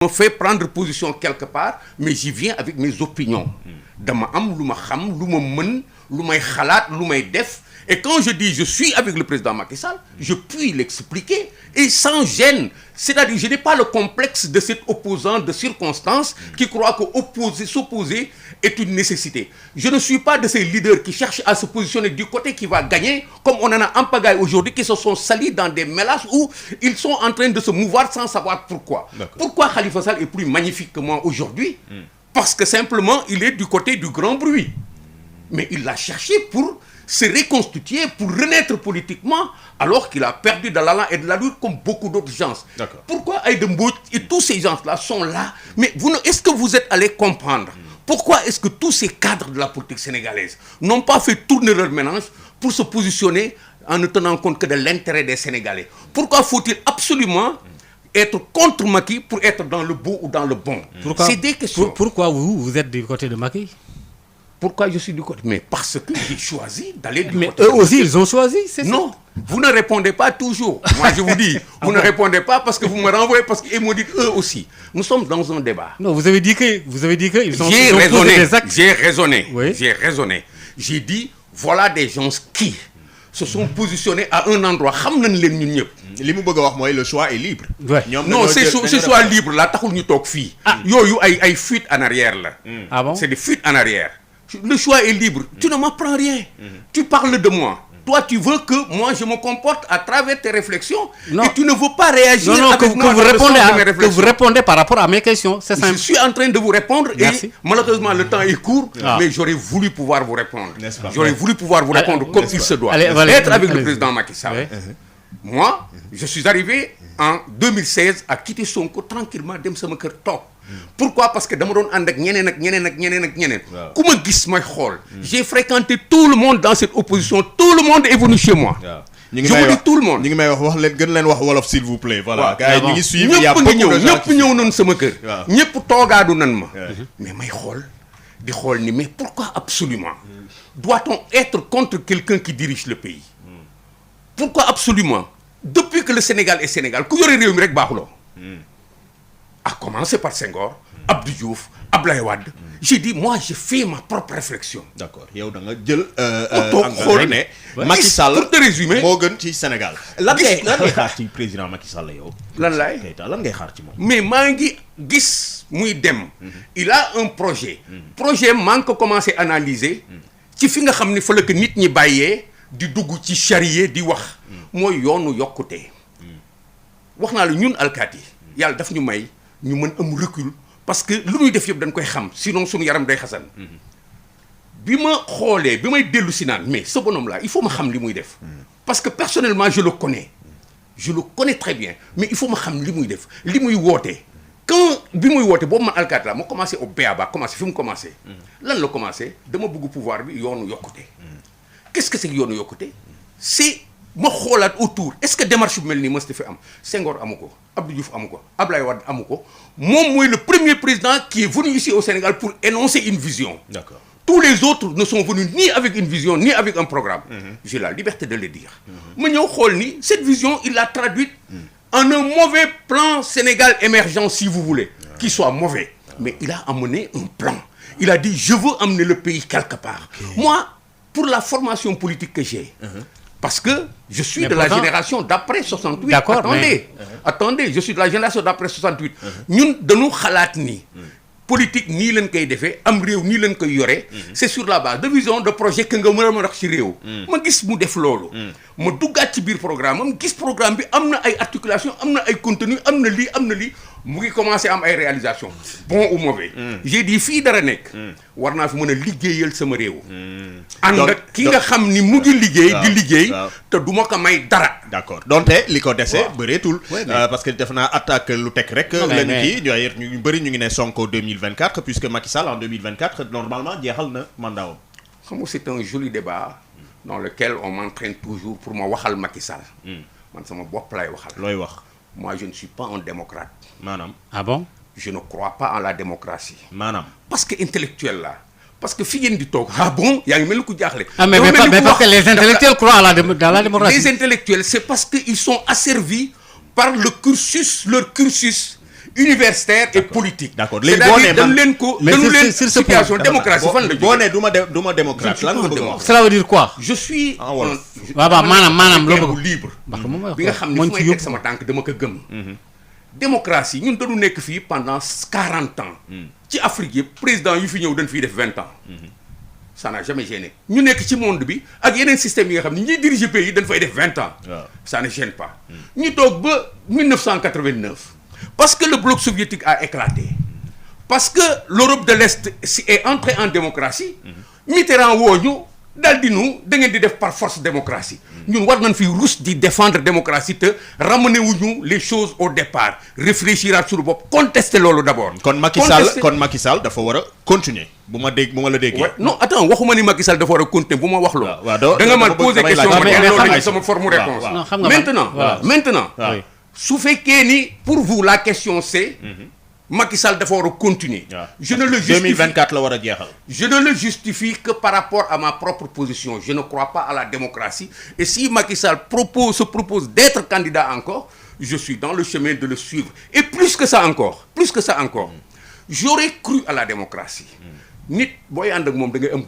me fait prendre position quelque part, mais j'y viens avec mes opinions. Dama am lu ma xam, lu ma mën, lu may xalaat, lu may def. Et quand je dis je suis avec le président Macky Sall, je puis l'expliquer et sans gêne. C'est-à-dire, je n'ai pas le complexe de cet opposant de circonstance qui croit que s'opposer est une nécessité. Je ne suis pas de ces leaders qui cherchent à se positionner du côté qui va gagner, comme on en a en pagaille aujourd'hui, qui se sont salis dans des mélanges où ils sont en train de se mouvoir sans savoir pourquoi. Pourquoi Khalifa Sall est plus magnifique que moi aujourd'hui? Parce que simplement, il est du côté du grand bruit. Mais il l'a cherché pour se reconstituer, pour renaître politiquement, alors qu'il a perdu de l'allant et de l'allure comme beaucoup d'autres gens. Pourquoi Aïda Mbodj et tous ces gens-là sont là? Mais est-ce que vous êtes allés comprendre pourquoi est-ce que tous ces cadres de la politique sénégalaise n'ont pas fait tourner leur mélange pour se positionner en ne tenant compte que de l'intérêt des Sénégalais? Pourquoi faut-il absolument être contre Macky pour être dans le beau ou dans le bon? C'est des questions. Pourquoi vous êtes du côté de Macky? Pourquoi je suis du côté? Mais parce que j'ai choisi d'aller du côté. Mais eux aussi, ils ont choisi, c'est ça? Non, vous ne répondez pas toujours. Moi, je vous dis, vous ne répondez pas parce que vous me renvoyez, parce qu'ils m'ont dit eux aussi. Nous sommes dans un débat. Non, vous avez dit qu'ils ont J'ai posé des actes. J'ai raisonné. Oui. J'ai raisonné. J'ai dit, voilà des gens qui se sont positionnés à un endroit. Xam nañ leen ñun ñëpp. li mu bëgg a wax mooy le choix est libre. Ouais. Non, ce choix libre là taxul ñu toog fii. Yooyu ay fuite en arrière là. Ah bon? C'est des fuites en arrière. Le choix est libre. Tu ne m'apprends rien. Tu parles de moi. Toi, tu veux que moi, je me comporte à travers tes réflexions. Non. Et tu ne veux pas réagir avec moi dans le sens de mes réflexions. Que vous répondez par rapport à mes questions. C'est simple. Je suis en train de vous répondre. Merci. Et malheureusement, le temps est court. Mais j'aurais voulu pouvoir vous répondre. J'aurais voulu pouvoir vous répondre comme il se doit. Être avec le président Macky Sall. Moi, je suis arrivé en 2016 à quitter Sonko tranquillement dem sama kër toog. Pourquoi? Parce que dama doon ànd ak ñeneen. Ku ma gis may xool. J'ai fréquenté tout le monde dans cette opposition. Tout le monde est venu chez moi. Je vous dis tout le monde. ñu ngi may wax leen gën leen wax wolof s'il vous plaît. Voilà gars yi ñu ngi suivre. Il y a ñëpp beaucoup ngi ñëw de gens ñëpp ñëw nañ sama kër. ñëpp toogaadu nan ma. Mais may xool di xool ni mais pourquoi absolument doit-on être contre quelqu'un qui dirige le pays? Pourquoi absolument? Depuis que le Sénégal est Sénégal ku yore réew mi rek baaxuloo. À commencer par Senghor, Abdou Diouf, Abdoulaye Wade. J'ai dit moi je fais ma propre réflexion. D'accord yow da nga jël. xool ne Macky Sall pour te résumer moo gën ci Sénégal. lan ngay xaar ci président Macky Sall yow. lan laay Keita lan ngay xaar ci moom. mais maa ngi gis muy dem. Il a un projet. projet maa ngi ko commencé analyser. ci fi nga xam ni fa la ko nit ñi bàyyee di dugg ci charia di wax. mooy yoonu yokkute. wax naa la ñun alkaati yi yàlla daf ñu may ñu mën am recul parce que lu ñuy def yëpp dañ koy xam sinon suñu yaram day xasan. bi ma xoolee bi may dellu si naan mais ce bonhomme là il faut ma xam li muy def. parce que personnellement je le connais très bien mais il faut ma xam li muy def li muy woote. quand bi muy woote boobu man alkaati la ma commencé au béaba commencé fi mu commencé. lan la commencé dama bëgg pouvoir bi yoonu yokkute. qu'est-ce que c'est yoonu yokkute c'est ma xoolaat autour est-ce que démarche bu mel nii mës na fi am Senghor amu ko Abdou Diouf amu ko Abdoulaye Wade amu ko moom mooy le premier président qui est venu ici au Sénégal pour énoncer une vision. D'accord. Tous les autres ne sont venus ni avec une vision ni avec un programme. J'ai la liberté de le dire. ma ñëw xool ni cette vision il l'a traduite en un mauvais plan Sénégal émergent si vous voulez. Qui soit mauvais mais il a amené un plan. Il a dit je veux amener le pays quelque part. Moi pour la formation politique que j'ai. Parce que je suis de la génération d'après 68. D'accord, attendez, je suis de la génération d'après 68. ñun dañu xalaat ni politique nii leen koy defee am réew nii leen koy yore. C'est sur la base de vision de projet que nga mën a wax ci réew. ma gis mu def loolu. ma duggaat ci biir programme am gis programme bi am na ay articulation am na ay contenu am na lii mu ngi commencé am ay réalisation bon ou mauvais. j'ai dit fii dara nekk. war naa fi mën a liggéeyal sama réew. ànd ak ki nga xam ni mu ngi liggéey. di liggéey te du ma ko may dara. d'accord donte li ko dese bëreetul. parce que def naa attaque lu teg rek. lañu kii d'ailleurs ñu bëri ñu ngi ne Sonko 2024 puisque Macky Sall en 2024 normalement jeexal na mandat. xam nga c'est un joli débat dans lequel on m'entraîne toujours pour ma waxal Macky Sall. man sama bopp lay waxal. looy wax. moi je ne suis pas un démocrate. maanaam. Ah bon? Je ne crois pas en la démocratie. maanaam. parce que intellectuel là parce que fi ngeen di toog ah bon yaa ngi mel ni ku jaaxle. ah mais parce que les intellectuels croient dans la démocratie. Les intellectuels c'est parce que ils sont asservis par leur cursus. universitaire et politique. D'accord c'est-à-dire dañu leen ko dañu leen situation démocratie fan la boo nee du ma démocrate lan nga bëgg wax. cela veut dire quoi. je suis waaw maanaam loo bëgg libre bi nga xam ne fu may teg sama tànk dama ko gëm. démocratie ñun dañu nekk fii pendant 40 ans. ci Afrique yëpp président yu fi ñëw dañ fiy def 20 ans. ça n'a jamais gêné ñu nekk ci monde bi ak yeneen système yi nga xam ne ñiy diriger pays dañ fay def 20 ans. ça ne gêne pas. ñu toog ba 1989 parce que le bloc soviétique a éclaté parce que l'Europe de l'Est est entrée en démocratie. Mitterrand woo ñu daal di nu da ngeen di def par force démocratie. ñun war nañ fi rus di défendre démocratie te ramener wuñu les choses au départ réfléchir sur bopp contester loolu d'abord. kon Macky Sall dafa war a continuer. bu ma la déggee. non attends waxuma ni Macky Sall dafa war a continuer bu ma wax loolu. da nga ma poser question ma delloo sama forme réponse. maintenant su fekkee ni pour vous la question c'est. Macky Sall dafa war a continuer. je ne le justifie 2024 la war a jeexal. je ne le justifie que par rapport à ma propre position je ne crois pas à la démocratie et si Macky Sall se propose d'être candidat encore je suis dans le chemin de le suivre et plus que ça encore j'aurais cru à la démocratie. nit booy ànd ak moom da ngay am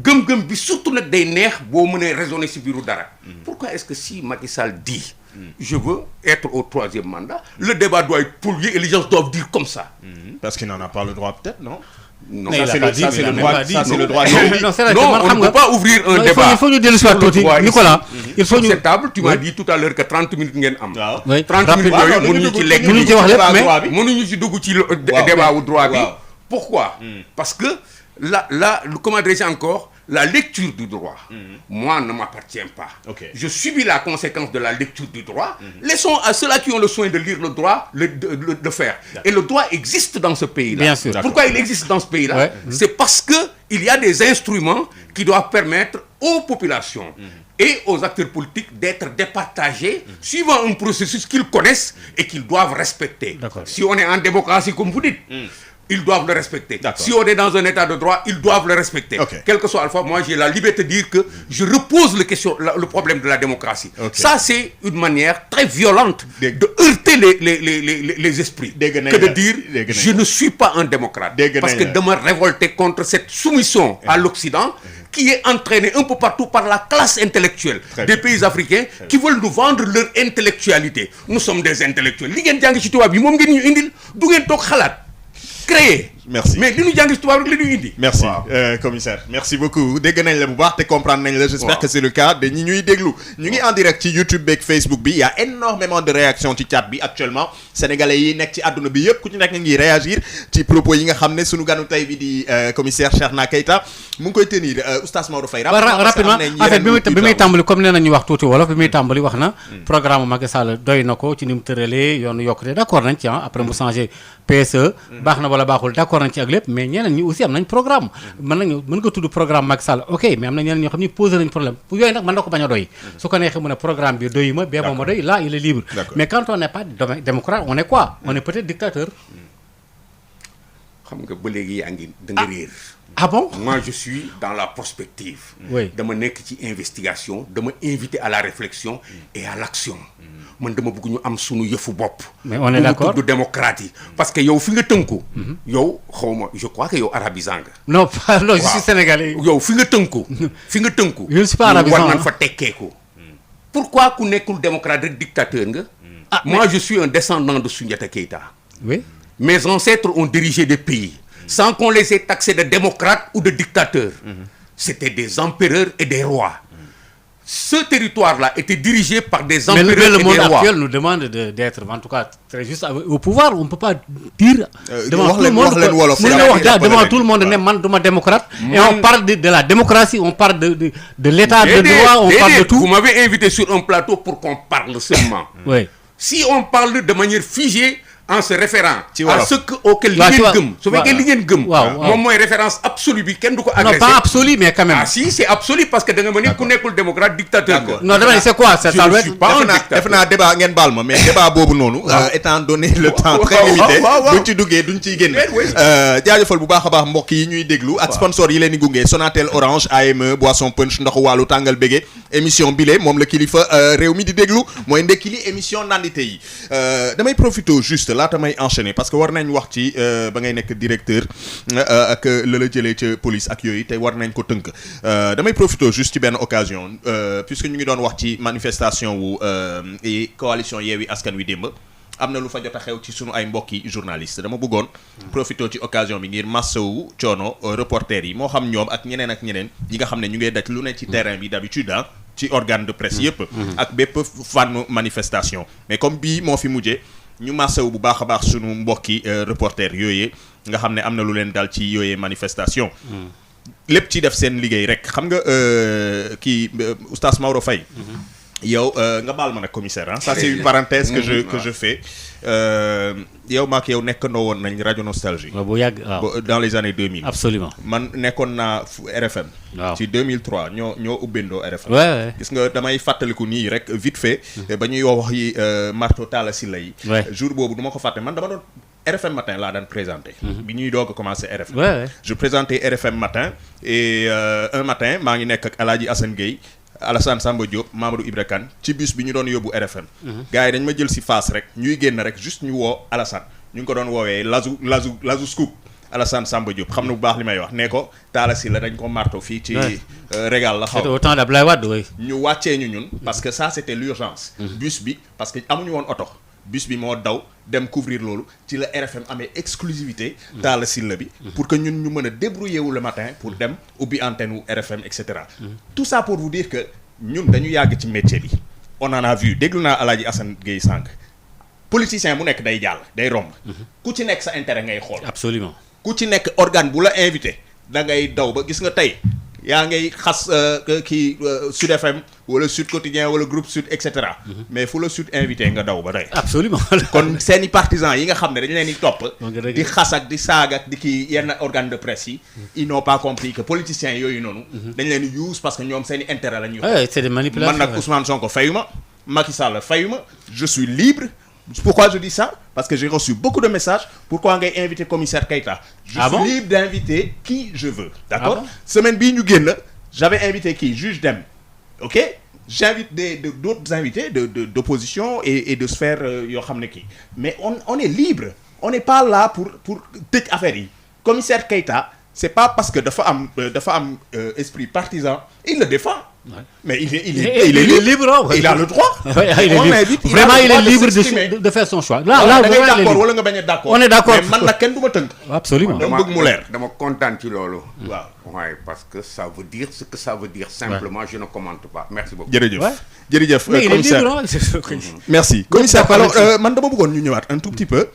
gëm-gëm bi surtout nag day neex boo mënee raisonner ci biiru dara. pourquoi est-ce que si Macky Sall dit. je veux être au 3e mandat le débat doit être pollué et les gens doivent dire comme ça. parce qu'il n'en a pas le droit peut-être non. non ça c'est le droit non on ne peut pas ouvrir un débat. il faut ñu dellu si waat tuuti Nicolas. il faut ñu cette table tu m'as dit tout à l'heure que 30 minutes ngeen am. oui 30 minutes yooyu mënuñu ci lekk mënuñu ci wax lépp mais mënuñu ci dugg ci débat wu droit bi. pourquoi parce que comment dirais-je encore la lecture du droit. moi ne m'appartient pas. je subis la conséquence de la lecture du droit. laissons à ceux-là qui ont le soin de lire le droit le faire. et le droit existe dans ce pays-là. Bien sûr. Pourquoi il existe dans ce pays-là? C'est parce que il y a des instruments qui doivent permettre aux populations et aux acteurs politiques d'être départagés suivant un processus qu'ils connaissent et qu'ils doivent respecter. Si on est en démocratie comme vous dites. Ils doivent le respecter. Si on est dans un état de droit, ils doivent le respecter. Quel que soit Alpha, moi j'ai la liberté de dire que je repose le problème de la démocratie. Ça c'est une manière très violente de heurter les esprits. Que de dire je ne suis pas un démocrate. Parce que de me révolter contre cette soumission à l'Occident qui est entraînée un peu partout par la classe intellectuelle des pays africains qui veulent nous vendre leur intellectualité. Nous sommes des intellectuels. Li ngeen jàng ci tubaab bi moom ngeen ñu indil du ngeen toog xalaat. Créé. Merci mais li ñu jàng ci tubaab rek la ñuy indi. merci commissaire merci beaucoup dégg nañ la bu baax te comprendre nañ la. j'espère que c'est le cas de ñi ñuy déglu. ñu ngi en direct ci YouTube beeg Facebook bi y a énormément de réactions ci chat bi actuellement sénégalais yi nekk ci àdduna bi yëpp ku ci nekk ngi réagir ci propos yi nga xam ne sunu ganu tey bi di commissaire Cheikhna Keita mu ngi koy tenir oustaz Maodo Faye. rapidement en fait bi muy tàmbali comme nee nañu wax tuuti wolof bi muy tàmbali wax na. programme Macky Sall doy na ko ci ni mu tëralee yoonu yokkute d'accord nañ ci après mu changé PSE. baax na wala baaxul d'accord nañ ci ak lépp mais ñeneen ñi aussi am nañ programme mën nga tudd programme Macky Sall ok mais am na ñeneen ñoo xam ni posé nañ problème pour yooyu nag mën na ko bañ a doy su ko neexee mu ne programme bi doyu ma bee moom ma doy là il est libre mais quand on n'est pas démocrate on est quoi on est peut-être dictateur. xam nga ba léegi yaa ngi da nga réer. ah bon moi je suis dans la prospective. dama nekk ci investigation dama invité à la réflexion et à l'action. man dama bëgg ñu am sunu yëfu bopp. mais on est d'accord du démocrate yi parce que yow fi nga tënku. yow xaw ma je crois que yow arabisant nga. non je suis sénégalais. yow fi nga tënku. je ne suis pas arabisant war nañ fa tekkeeku. pourquoi ku nekkul démocrate rek dictateur nga. moi je suis un descendant de Soundiata Keita. oui. mes ancêtres ont dirigé des pays sans qu'on les ait taxés de démocrates ou de dictateurs. C'était des empereurs et des rois. Ce territoire-là était dirigé par des empereurs et des rois. Mais le monde actuel nous demande d'être, en tout cas, très juste au pouvoir. On ne peut pas dire devant tout le monde, man duma démocrate. Et on parle de la démocratie, on parle de l'état de droit, on parle de tout. Vous m'avez invité sur un plateau pour qu'on parle seulement. Oui. Si on parle de manière figée, en se référant à ce auquel li ngeen gëm su fekkee li ngeen gëm moom mooy référence absolue bi kenn du ko agressé non pas absolue mais quand même si c'est absolu parce que da nga ma ni ku nekkul démocrate dictateur non dama ne c'est quoi ça je suis pas un dictateur def naa débat ngeen baal ma mais débat boobu noonu étant donné le temps très limité buñ ci duggee duñ ciy génn jaajëfal bu baax a baax mbokk yi ñuy déglu ak sponsor yi leen di gunge Sonatel Orange AME Boisson Punch ndoxu wàllu tàngal bége émission bile moom la kilifa réew mi di déglu mooy ndekki li émission nandite yi damay profité juste laata may enchaîner parce que war nañ wax ci ba ngay nekk directeur ak la jëlee ca police ak yooyu te war nañ ko tënk damay profiter juste ci benn occasion puisque ñu ngi doon wax ci manifestation wu coalition Yewwi Askan Wi démb am na lu fa jot a xew ci sunu ay mbokki journaliste dama bëggoon profiter ci occasion bi ngir massawu coono reporter yi moo xam ñoom ak ñeneen ñi nga xam ne ñu ngi daj lu ne ci terrain bi d'habitude ci organe de presse yëpp ak bépp fànn manifestation mais comme bii moo fi mujjee ñu massawu bu baax a baax sunu mbokki reporter yooyee nga xam ne am na lu leen dal ci yooyee manifestation lépp ci def seen liggéey rek xam nga kii oustaz Maodo Faye yow nga baal ma nag commissaire ça c'est une parenthèse que je fais yow maak yow nekkandoo woon nañ rajo Nostalgie bu yàgg waaw dans les années 2000 absolument man nekkoon naa RFM waaw ci 2003 ñoo ubbendoo RFM ouais. gis nga damay fàttaliku nii rek vite fait ba ñuy wax yi Marto Talla Sylla yi jour boobu du ma ko fàtte man dama doon RFM matin laa daan présenté bi ñuy doog a commencé RFM je présentais RFM matin et un matin maa ngi nekk ak Alaaji Assane Gueye Alassane Samba Diop Mamadou Ibra Kane ci bus bi ñu doon yóbbu RFM gars yi dañ ma jël si face rek ñuy génn rek juste ñu woo Alassane ñu ngi ko doon woowee Lazu Scoop Alassane Samba Diop xam na bu baax li may wax ne ko Talla Sylla dañ ko marto fii ci régal la xaw c'était au temps d'Abdoulaye Wade oui ñu wàccee ñu ñun parce que ça c'était l'urgence bus bi parce que amuñu woon oto bus bi moo daw dem couvrir loolu ci la RFM amee exclusivité Talla Sylla bi pour que ñun ñu mën a débrouiller wu le matin pour dem ubbi antenne wu RFM et cetera tout ça pour vous dire que ñun dañu yàgg ci métier bi on en a vu déglu naa Alaaji Assane Gueye sànq politicien bu nekk day jàll day romb ku ci nekk sa intérêt ngay xool absolument ku ci nekk organe bu la invité da ngay daw ba gis nga tey yaa ngay xas kii Sud FM wala Sud Quotidien wala groupe Sud et cetera mais fu la Sud invité nga daw ba tey absolument kon seeni partisans yi nga xam ne dañu leen di topp di xas ak di saag ak di kii yenn organe de presse yi ils n'ont pas compris que politiciens yooyu noonu dañ leen di use parce que ñoom seeni intérêt la ñuy c'est des manipulations man nag Ousmane Sonko fayuma Macky Sall fayuma je suis libre. Pourquoi je dis ça? Parce que j'ai reçu beaucoup de messages. Pourquoi ngay invité commissaire Keïta? Je suis libre d'inviter qui je veux. D'accord? Semaine bii ñu génn j'avais invité qui? Juge Dème. OK? J'invite d'autres invités d'opposition et de sphères yoo xam ne kii. Mais on est libre. On n'est pas là pour tëj affaire yi. Commissaire Keïta, c'est pas parce que dafa am esprit partisan, il le défend. Ouais. Mais il est libre. Ouais. Il a le droit. Ouais, il est libre de faire son choix. Là da ngay d'accord wala nga bañ a d'accord. On est d'accord. Mais man nag kenn du ma tënk. Absolument. dama bëgg mu leer. dama kontaan ci loolu. waaw. Ouais, parce que ça veut dire ce que ça veut dire. Simplement, je ne commente pas. Merci beaucoup. jërëjëf commissaire. Merci. Commissaire alors man dama bëggoon ñu ñëwaat un tout petit peu.